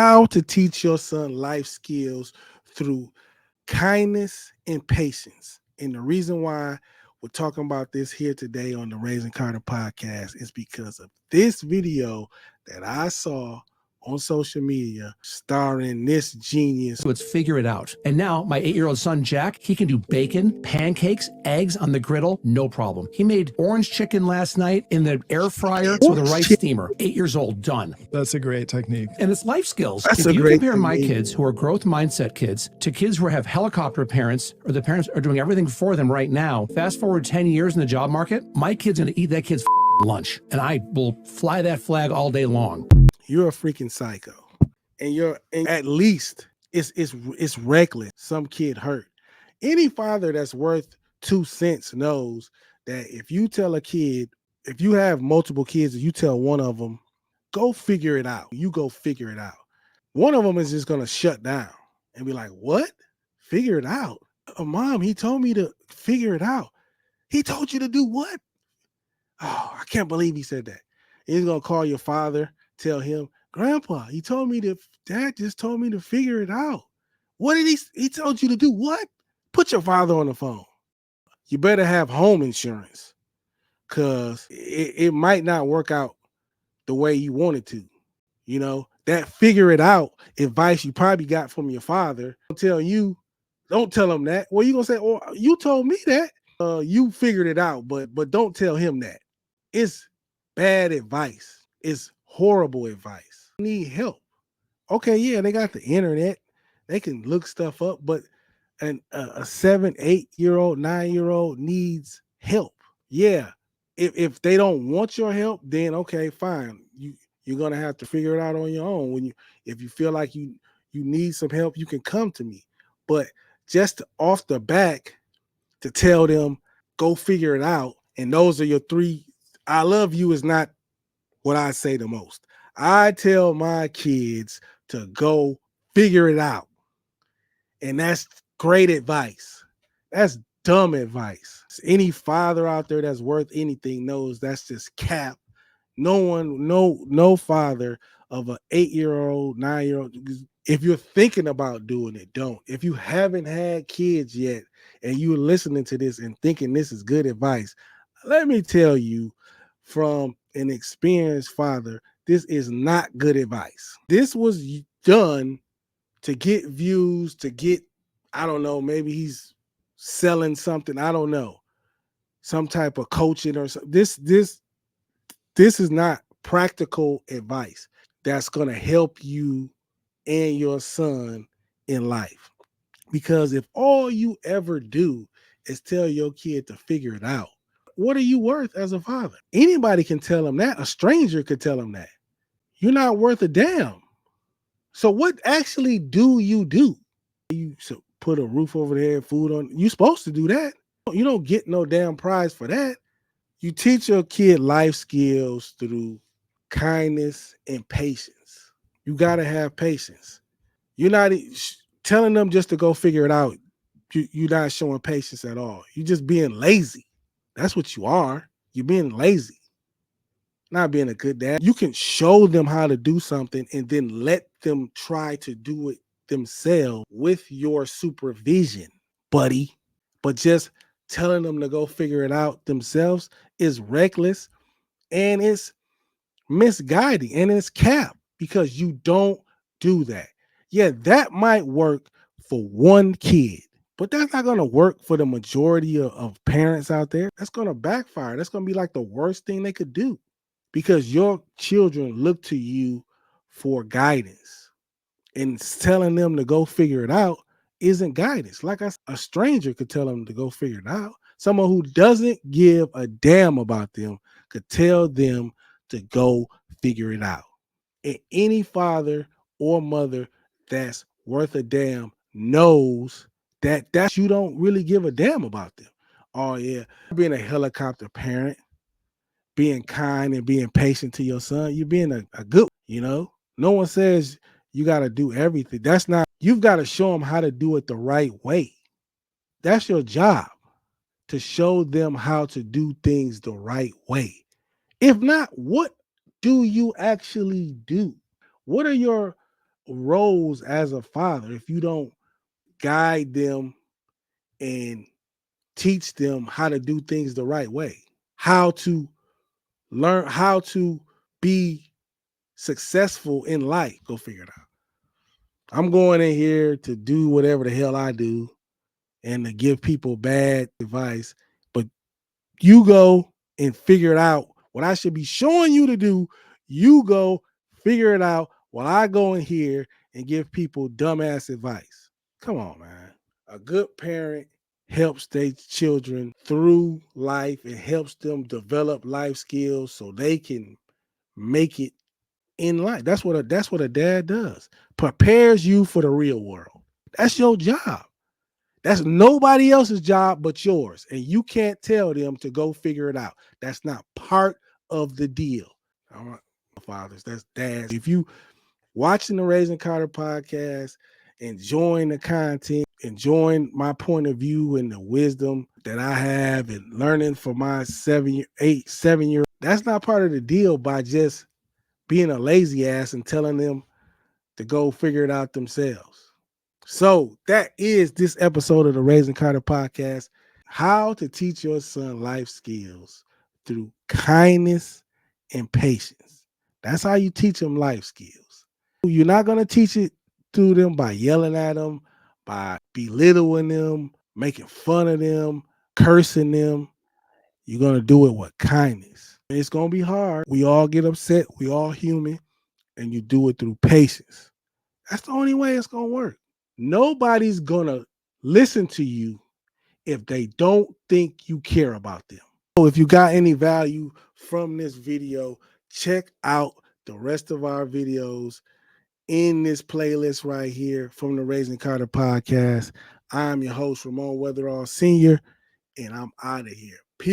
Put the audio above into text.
How to teach your son life skills through kindness and patience. And the reason why we're talking about this here today on the Raising Karter podcast is because of this video that I saw on social media starring this genius. Let's figure it out. And now my 8-year-old son, Jack, he can do bacon, pancakes, eggs on the griddle, no problem. He made orange chicken last night in the air fryer with a rice steamer. 8 years old, done. That's a great technique. And it's life skills. That's if a you great compare my technique. kids who are growth mindset kids to kids who have helicopter parents, or the parents are doing everything for them right now, fast forward 10 years in the job market, my kid's gonna eat that kid's lunch. And I will fly that flag all day long. You're a freaking psycho. And at least it's reckless. Some kid hurt. Any father that's worth 2 cents knows that if you tell a kid, if you have multiple kids and you tell one of them, go figure it out, you go figure it out. One of them is just gonna shut down and be like, what? Figure it out? Mom, he told me to figure it out. He told you to do what? Oh, I can't believe he said that. He's gonna call your father, tell him, Grandpa, Dad just told me to figure it out. What did he told you to do what? Put your father on the phone. You better have home insurance because it might not work out the way you want it to. You know, that figure it out advice you probably got from your father. Don't tell him that. Well, you gonna say, oh, you told me that. You figured it out, but don't tell him that. It's bad advice. It's horrible advice. Need help. Okay, yeah, they got the internet. They can look stuff up, but a 7, 8-year-old, 9-year-old needs help. Yeah. If they don't want your help, then okay, fine. You're gonna have to figure it out on your own. If you feel like you need some help, you can come to me. But just off the back to tell them, go figure it out. And those are your 3. I love you is not what I say the most. I tell my kids to go figure it out. And that's great advice. That's dumb advice. Any father out there that's worth anything knows that's just cap. No father of an 8-year-old, 9-year-old. If you're thinking about doing it, don't. If you haven't had kids yet and you're listening to this and thinking this is good advice, let me tell you from an experienced father, this is not good advice. This was done to get views, to get, I don't know, maybe he's selling something, I don't know, some type of coaching or something. This is not practical advice that's going to help you and your son in life. Because if all you ever do is tell your kid to figure it out, what are you worth as a father? Anybody can tell him that. A stranger could tell him that. You're not worth a damn. So what actually do? You put a roof over their head, food on. You're supposed to do that. You don't get no damn prize for that. You teach your kid life skills through kindness and patience. You got to have patience. You're not telling them just to go figure it out. You're not showing patience at all. You're just being lazy. That's what you are. You're being lazy, not being a good dad. You can show them how to do something and then let them try to do it themselves with your supervision, buddy. But just telling them to go figure it out themselves is reckless and it's misguiding and it's cap because you don't do that. Yeah, that might work for one kid, but that's not going to work for the majority of parents out there. That's going to backfire. That's going to be like the worst thing they could do because your children look to you for guidance, and telling them to go figure it out isn't guidance. Like a stranger could tell them to go figure it out. Someone who doesn't give a damn about them could tell them to go figure it out. And any father or mother that's worth a damn knows that you don't really give a damn about them. Oh yeah, being a helicopter parent, being kind and being patient to your son, you're being a good, no one says you got to do everything. That's not, you've got to show them how to do it the right way. That's your job, to show them how to do things the right way. If not, what do you actually do? What are your roles as a father if you don't guide them and teach them how to do things the right way, how to learn how to be successful in life. Go figure it out. I'm going in here to do whatever the hell I do and to give people bad advice, but you go and figure it out. What I should be showing you to do, you go figure it out while I go in here and give people dumbass advice. Come on, man. A good parent helps their children through life. It helps them develop life skills so they can make it in life. That's what a dad does. Prepares you for the real world. That's your job. That's nobody else's job but yours. And you can't tell them to go figure it out. That's not part of the deal. All right, fathers, that's dads. If you watching the Raising Karter podcast, enjoying the content, enjoying my point of view and the wisdom that I have and learning from my 7 year, that's not part of the deal by just being a lazy ass and telling them to go figure it out themselves. So that is this episode of the Raising Karter podcast. How to teach your son life skills through kindness and patience. That's how you teach them life skills. You're not going to teach it through them by yelling at them, by belittling them, making fun of them, cursing them. You're going to do it with kindness. It's going to be hard. We all get upset. We all human. And you do it through patience. That's the only way it's going to work. Nobody's going to listen to you if they don't think you care about them. So if you got any value from this video, check out the rest of our videos in this playlist right here from the Raising Karter podcast. I'm your host, Ramon Weatherall Sr., and I'm out of here. Peace.